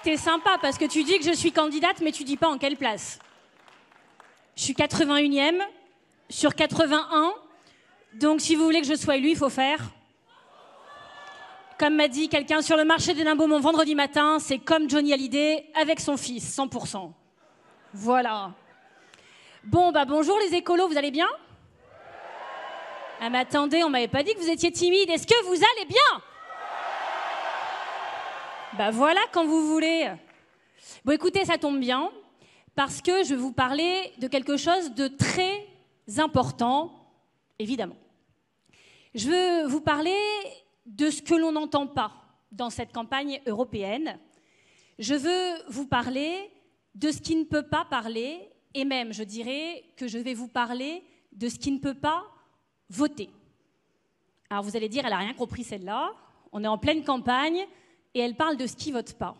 t'es sympa parce que tu dis que je suis candidate, mais tu dis pas en quelle place. Je suis 81e sur 81. Donc, si vous voulez que je sois élue, il faut faire... Comme m'a dit quelqu'un sur le marché de Limbaud vendredi matin, c'est comme Johnny Hallyday avec son fils, 100%. Voilà. Bon, bah bonjour les écolos, vous allez bien? Ah mais attendez, on m'avait pas dit que vous étiez timide. Est-ce que vous allez bien? Bah voilà, quand vous voulez. Bon, écoutez, ça tombe bien, parce que je vais vous parler de quelque chose de très important, évidemment. Je veux vous parler de ce que l'on n'entend pas dans cette campagne européenne. Je veux vous parler de ce qui ne peut pas parler, et même, je dirais, que je vais vous parler de ce qui ne peut pas voter. Alors vous allez dire, elle n'a rien compris celle-là, on est en pleine campagne, et elle parle de ce qui ne vote pas.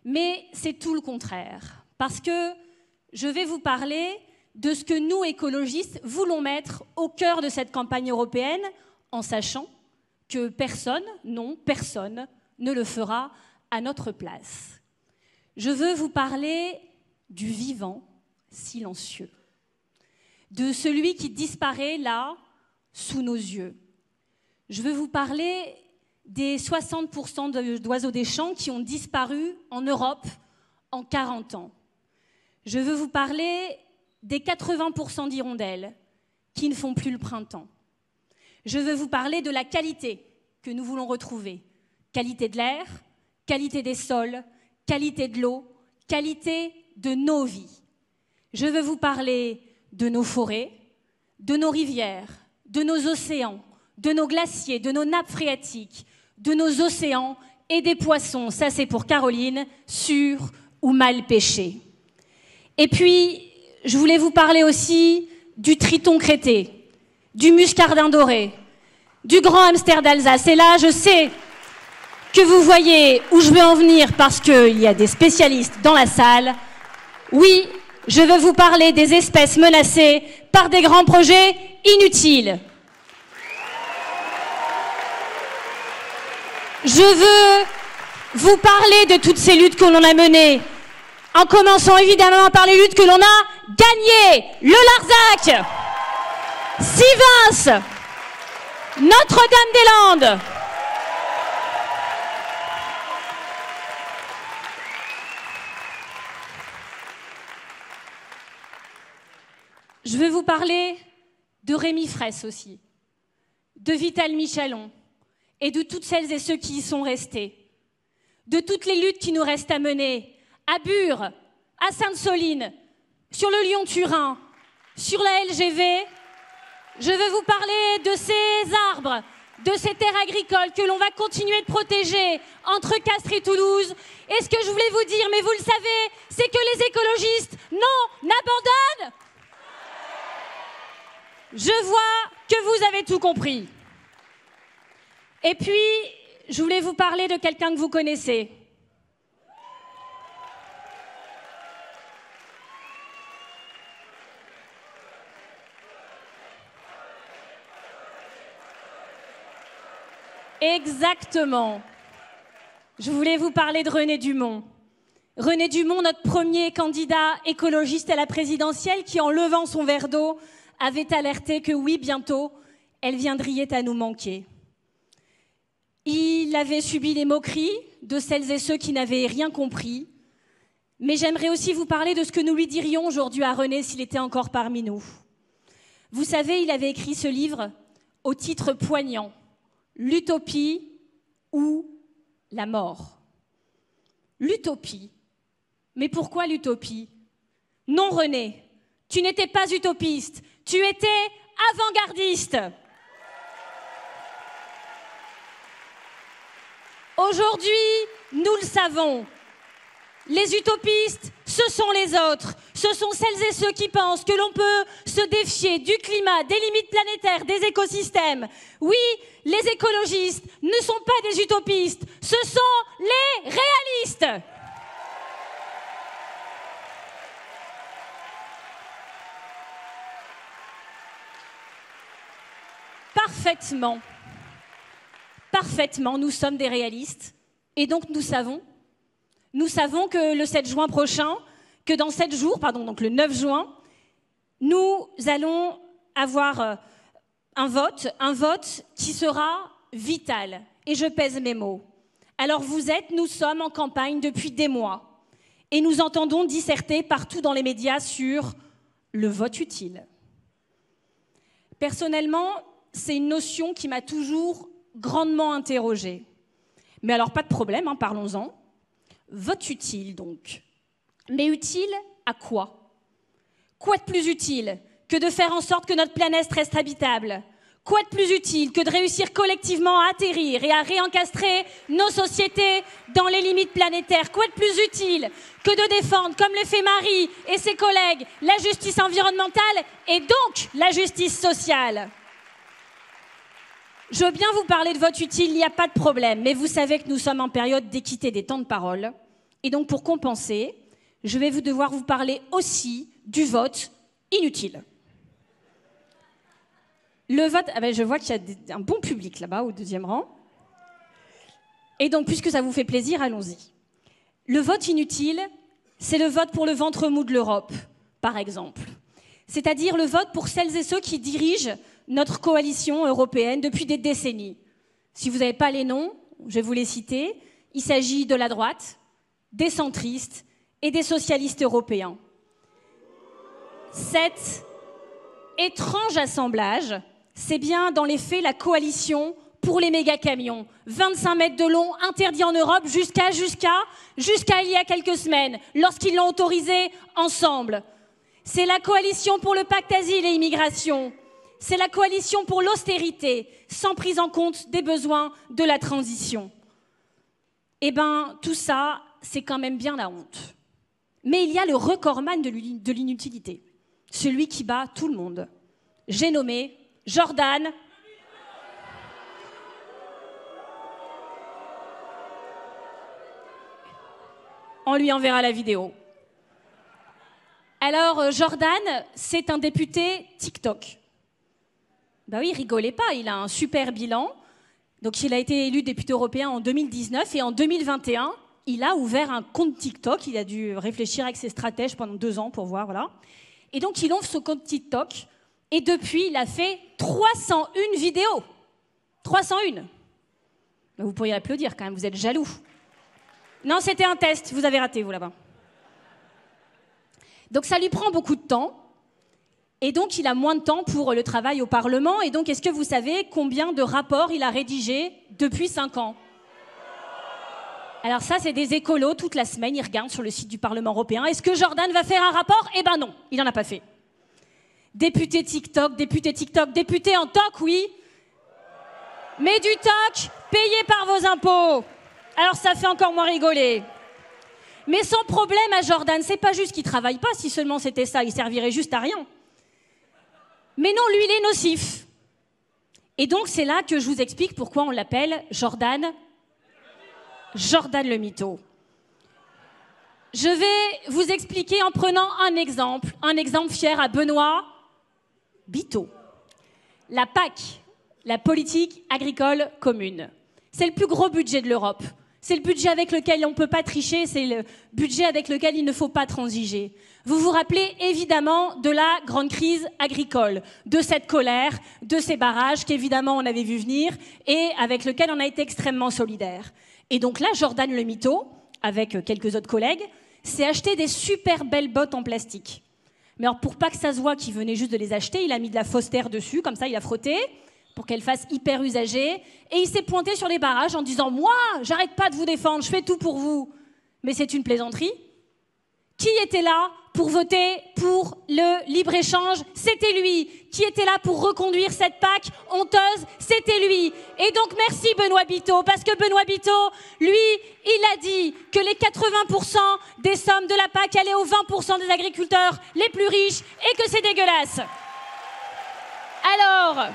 Mais c'est tout le contraire, parce que je vais vous parler de ce que nous, écologistes, voulons mettre au cœur de cette campagne européenne, en sachant que personne, non, personne, ne le fera à notre place. Je veux vous parler du vivant silencieux, de celui qui disparaît là, sous nos yeux. Je veux vous parler des 60% d'oiseaux des champs qui ont disparu en Europe en 40 ans. Je veux vous parler des 80% d'hirondelles qui ne font plus le printemps. Je veux vous parler de la qualité que nous voulons retrouver. Qualité de l'air, qualité des sols, qualité de l'eau, qualité de nos vies. Je veux vous parler de nos forêts, de nos rivières, de nos océans, de nos glaciers, de nos nappes phréatiques, de nos océans et des poissons, ça c'est pour Caroline, sûrs ou mal pêchés. Et puis, je voulais vous parler aussi du triton crété, du muscardin doré, du grand hamster d'Alsace. Et là, je sais que vous voyez où je veux en venir parce qu'il y a des spécialistes dans la salle. Oui, je veux vous parler des espèces menacées par des grands projets inutiles. Je veux vous parler de toutes ces luttes que l'on a menées, en commençant évidemment par les luttes que l'on a gagnées. Le Larzac, Sivens, Notre-Dame-des-Landes. Je veux vous parler de Rémi Fraisse aussi, de Vital Michalon et de toutes celles et ceux qui y sont restés, de toutes les luttes qui nous restent à mener, à Bure, à Sainte-Soline, sur le Lyon-Turin, sur la LGV. Je veux vous parler de ces arbres, de ces terres agricoles que l'on va continuer de protéger entre Castres et Toulouse. Et ce que je voulais vous dire, mais vous le savez, c'est que les écologistes, non, n'abandonnent. Je vois que vous avez tout compris. Et puis, je voulais vous parler de quelqu'un que vous connaissez. Exactement. Je voulais vous parler de René Dumont. René Dumont, notre premier candidat écologiste à la présidentielle, qui, en levant son verre d'eau, avait alerté que oui, bientôt, elle viendrait à nous manquer. Il avait subi les moqueries de celles et ceux qui n'avaient rien compris. Mais j'aimerais aussi vous parler de ce que nous lui dirions aujourd'hui à René s'il était encore parmi nous. Vous savez, il avait écrit ce livre au titre poignant, L'utopie ou la mort. L'utopie. Mais pourquoi l'utopie? Non, René, tu n'étais pas utopiste, tu étais avant-gardiste. Aujourd'hui, nous le savons, les utopistes, ce sont les autres. Ce sont celles et ceux qui pensent que l'on peut se défier du climat, des limites planétaires, des écosystèmes. Oui, les écologistes ne sont pas des utopistes, ce sont les réalistes. Parfaitement. Parfaitement, nous sommes des réalistes. Et donc nous savons nous savons que le 7 juin prochain, que dans 7 jours, donc le 9 juin, nous allons avoir un vote qui sera vital. Et je pèse mes mots. Alors nous sommes en campagne depuis des mois. Et nous entendons disserter partout dans les médias sur le vote utile. Personnellement, c'est une notion qui m'a toujours grandement interrogée. Mais alors, pas de problème, parlons-en. Vote utile, donc. Mais utile à quoi? Quoi de plus utile que de faire en sorte que notre planète reste habitable? Quoi de plus utile que de réussir collectivement à atterrir et à réencastrer nos sociétés dans les limites planétaires? Quoi de plus utile que de défendre, comme le fait Marie et ses collègues, la justice environnementale et donc la justice sociale? Je veux bien vous parler de vote utile, il n'y a pas de problème, mais vous savez que nous sommes en période d'équité des temps de parole. Et donc pour compenser, je vais devoir vous parler aussi du vote inutile. Le vote, je vois qu'il y a un bon public là-bas au deuxième rang. Et donc, puisque ça vous fait plaisir, allons-y. Le vote inutile, c'est le vote pour le ventre mou de l'Europe, par exemple. C'est-à-dire le vote pour celles et ceux qui dirigent notre coalition européenne depuis des décennies. Si vous n'avez pas les noms, je vais vous les citer. Il s'agit de la droite, des centristes et des socialistes européens. Cet étrange assemblage, c'est bien dans les faits la coalition pour les méga-camions. 25 mètres de long, interdits en Europe jusqu'à il y a quelques semaines, lorsqu'ils l'ont autorisé ensemble. C'est la coalition pour le pacte asile et immigration. C'est la coalition pour l'austérité, sans prise en compte des besoins de la transition. Eh bien, tout ça, c'est quand même bien la honte. Mais il y a le recordman de l'inutilité, celui qui bat tout le monde. J'ai nommé Jordan. On lui enverra la vidéo. Alors, Jordan, c'est un député TikTok. Ben oui, rigolez pas, il a un super bilan. Donc, il a été élu député européen en 2019 et en 2021, il a ouvert un compte TikTok. Il a dû réfléchir avec ses stratèges pendant 2 ans pour voir, voilà. Et donc, il ouvre ce compte TikTok. Et depuis, il a fait 301 vidéos. 301. Ben, vous pourriez applaudir quand même, vous êtes jaloux. Non, c'était un test, vous avez raté, vous, là-bas. Donc, ça lui prend beaucoup de temps. Et donc, il a moins de temps pour le travail au Parlement. Et donc, est-ce que vous savez combien de rapports il a rédigés depuis 5 ans? Alors ça, c'est des écolos, toute la semaine, ils regardent sur le site du Parlement européen. Est-ce que Jordan va faire un rapport? Eh ben non, il n'en a pas fait. Député TikTok, député en toc, oui. Mais du toc, payé par vos impôts. Alors ça fait encore moins rigoler. Mais son problème à Jordan, c'est pas juste qu'il travaille pas, si seulement c'était ça, il servirait juste à rien. Mais non, lui, il est nocif. Et donc, c'est là que je vous explique pourquoi on l'appelle Jordan le mytho. Je vais vous expliquer en prenant un exemple fier à Benoît Biteau. La PAC, la politique agricole commune. C'est le plus gros budget de l'Europe. C'est le budget avec lequel on ne peut pas tricher, c'est le budget avec lequel il ne faut pas transiger. Vous vous rappelez évidemment de la grande crise agricole, de cette colère, de ces barrages qu'évidemment on avait vu venir et avec lequel on a été extrêmement solidaire. Et donc là, Jordan le mytho, avec quelques autres collègues, s'est acheté des super belles bottes en plastique. Mais alors pour pas que ça se voit qu'il venait juste de les acheter, il a mis de la fausse terre dessus, comme ça il a frotté, pour qu'elle fasse hyper usagée. Et il s'est pointé sur les barrages en disant « Moi, j'arrête pas de vous défendre, je fais tout pour vous. » Mais c'est une plaisanterie. Qui était là pour voter pour le libre-échange? C'était lui. Qui était là pour reconduire cette PAC honteuse? C'était lui. Et donc merci Benoît Biteau, parce que Benoît Biteau, lui, il a dit que les 80% des sommes de la PAC allaient aux 20% des agriculteurs les plus riches et que c'est dégueulasse. Alors,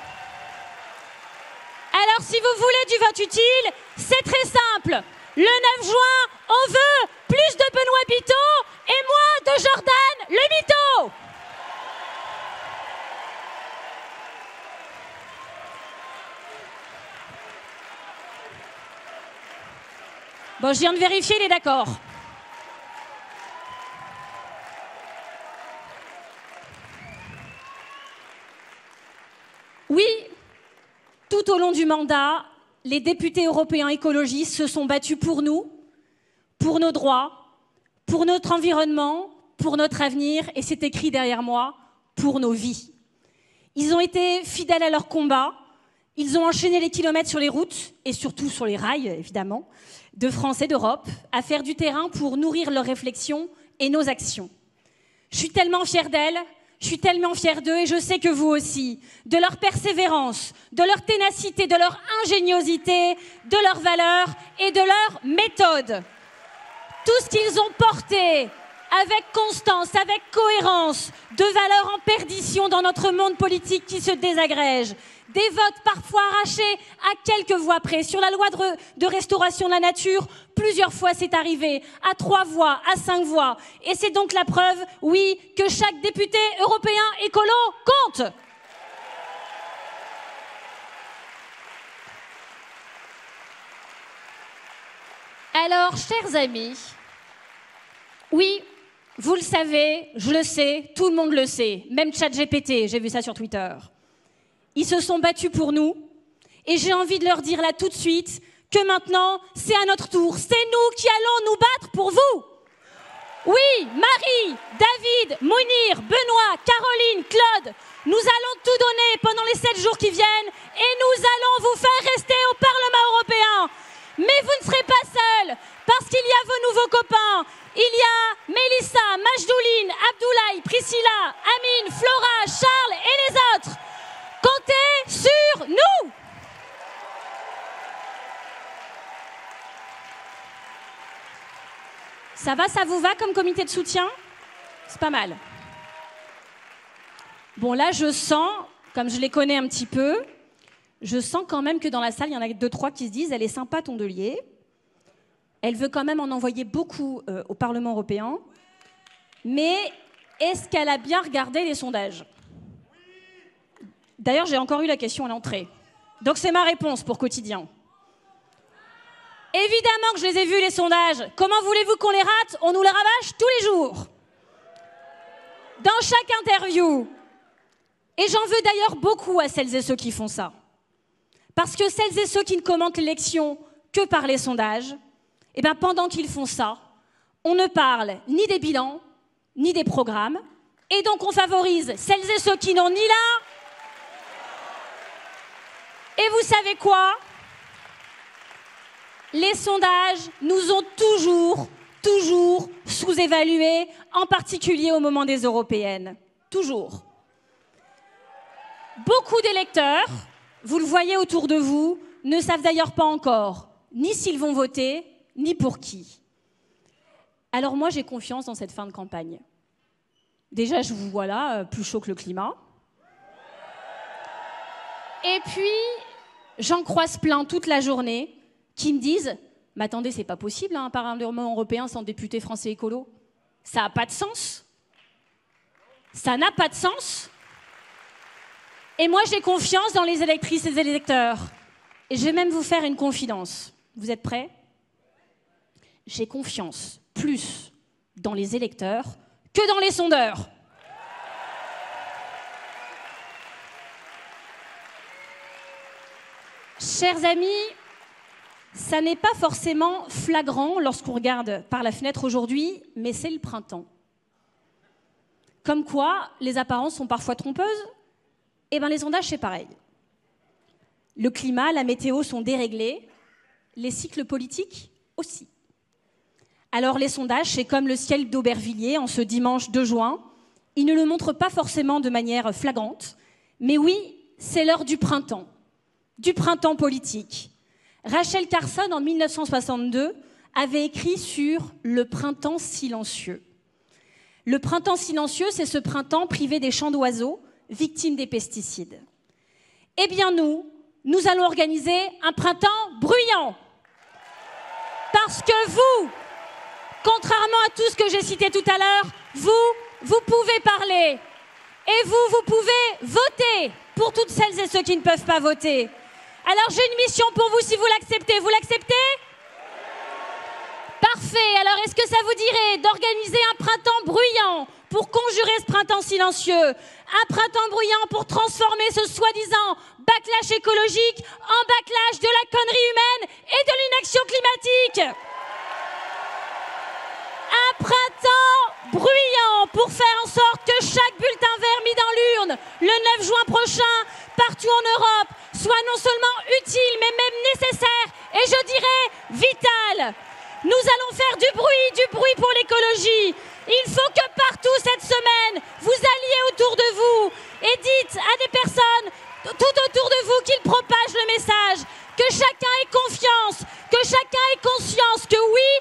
si vous voulez du vote utile, c'est très simple. Le 9 juin, on veut plus de Benoît Biteau et moins de Jordan le mytho. Bon, je viens de vérifier, il est d'accord. tout au long du mandat, les députés européens écologistes se sont battus pour nous, pour nos droits, pour notre environnement, pour notre avenir, et c'est écrit derrière moi, pour nos vies. Ils ont été fidèles à leur combat, ils ont enchaîné les kilomètres sur les routes, et surtout sur les rails, évidemment, de France et d'Europe, à faire du terrain pour nourrir leurs réflexions et nos actions. Je suis tellement fière d'elles, je suis tellement fière d'eux, et je sais que vous aussi, de leur persévérance, de leur ténacité, de leur ingéniosité, de leurs valeurs et de leur méthode. Tout ce qu'ils ont porté avec constance, avec cohérence, de valeurs en perdition dans notre monde politique qui se désagrège. Des votes parfois arrachés à quelques voix près. Sur la loi de restauration de la nature, plusieurs fois c'est arrivé, à 3 voix, à 5 voix. Et c'est donc la preuve, oui, que chaque député européen écolo compte. Alors, chers amis, oui, vous le savez, je le sais, tout le monde le sait, même ChatGPT, j'ai vu ça sur Twitter. Ils se sont battus pour nous, et j'ai envie de leur dire là tout de suite que maintenant, c'est à notre tour. C'est nous qui allons nous battre pour vous. Oui, Marie, David, Mounir, Benoît, Caroline, Claude, nous allons tout donner pendant les 7 jours qui viennent, et nous allons vous faire rester au Parlement européen. Mais vous ne serez pas seuls, parce qu'il y a vos nouveaux copains. Il y a Mélissa, Majdouline, Abdoulaye, Priscilla, Amine, Flora, Charles et les autres. Comptez sur nous. Ça va, ça vous va comme comité de soutien? C'est pas mal. Bon, là, je sens, comme je les connais un petit peu, je sens quand même que dans la salle, il y en a 2-3 qui se disent « Elle est sympa, Tondelier. Elle veut quand même en envoyer beaucoup au Parlement européen. Mais est-ce qu'elle a bien regardé les sondages ?» D'ailleurs, j'ai encore eu la question à l'entrée. Donc c'est ma réponse pour Quotidien. Évidemment que je les ai vus, les sondages. Comment voulez-vous qu'on les rate? On nous les rabâche tous les jours. Dans chaque interview. Et j'en veux d'ailleurs beaucoup à celles et ceux qui font ça. Parce que celles et ceux qui ne commentent l'élection que par les sondages, eh bien, pendant qu'ils font ça, on ne parle ni des bilans, ni des programmes. Et donc on favorise celles et ceux qui n'ont ni l'un. Et vous savez quoi? Les sondages nous ont toujours sous-évalués, en particulier au moment des européennes. Toujours. Beaucoup d'électeurs, vous le voyez autour de vous, ne savent d'ailleurs pas encore ni s'ils vont voter, ni pour qui. Alors moi, j'ai confiance dans cette fin de campagne. Déjà, je vous vois là, plus chaud que le climat. Et puis, j'en croise plein toute la journée qui me disent « Mais attendez, c'est pas possible, hein, un Parlement européen sans député français écolo. Ça n'a pas de sens. Ça n'a pas de sens. » Et moi, j'ai confiance dans les électrices et les électeurs. Et je vais même vous faire une confidence. Vous êtes prêts? J'ai confiance plus dans les électeurs que dans les sondeurs. Chers amis, ça n'est pas forcément flagrant lorsqu'on regarde par la fenêtre aujourd'hui, mais c'est le printemps. Comme quoi, les apparences sont parfois trompeuses. Eh bien, les sondages, c'est pareil. Le climat, la météo sont déréglés, les cycles politiques aussi. Alors, les sondages, c'est comme le ciel d'Aubervilliers en ce dimanche 2 juin. Ils ne le montrent pas forcément de manière flagrante, mais oui, c'est l'heure du printemps politique. Rachel Carson, en 1962, avait écrit sur le printemps silencieux. Le printemps silencieux, c'est ce printemps privé des chants d'oiseaux, victimes des pesticides. Eh bien nous allons organiser un printemps bruyant. Parce que vous, contrairement à tout ce que j'ai cité tout à l'heure, vous pouvez parler. Et vous pouvez voter pour toutes celles et ceux qui ne peuvent pas voter. Alors j'ai une mission pour vous si vous l'acceptez. Vous l'acceptez ? Parfait. Alors est-ce que ça vous dirait d'organiser un printemps bruyant pour conjurer ce printemps silencieux. Un printemps bruyant pour transformer ce soi-disant backlash écologique en backlash de la connerie humaine et de l'inaction climatique. Un printemps bruyant pour faire en sorte que chaque bulletin vert mis dans l'urne le 9 juin prochain, partout en Europe, soit non seulement utile, mais même nécessaire, et je dirais vital. Nous allons faire du bruit pour l'écologie. Il faut que partout cette semaine, vous alliez autour de vous et dites à des personnes tout autour de vous qu'ils propagent le message, que chacun ait confiance, que chacun ait conscience que oui,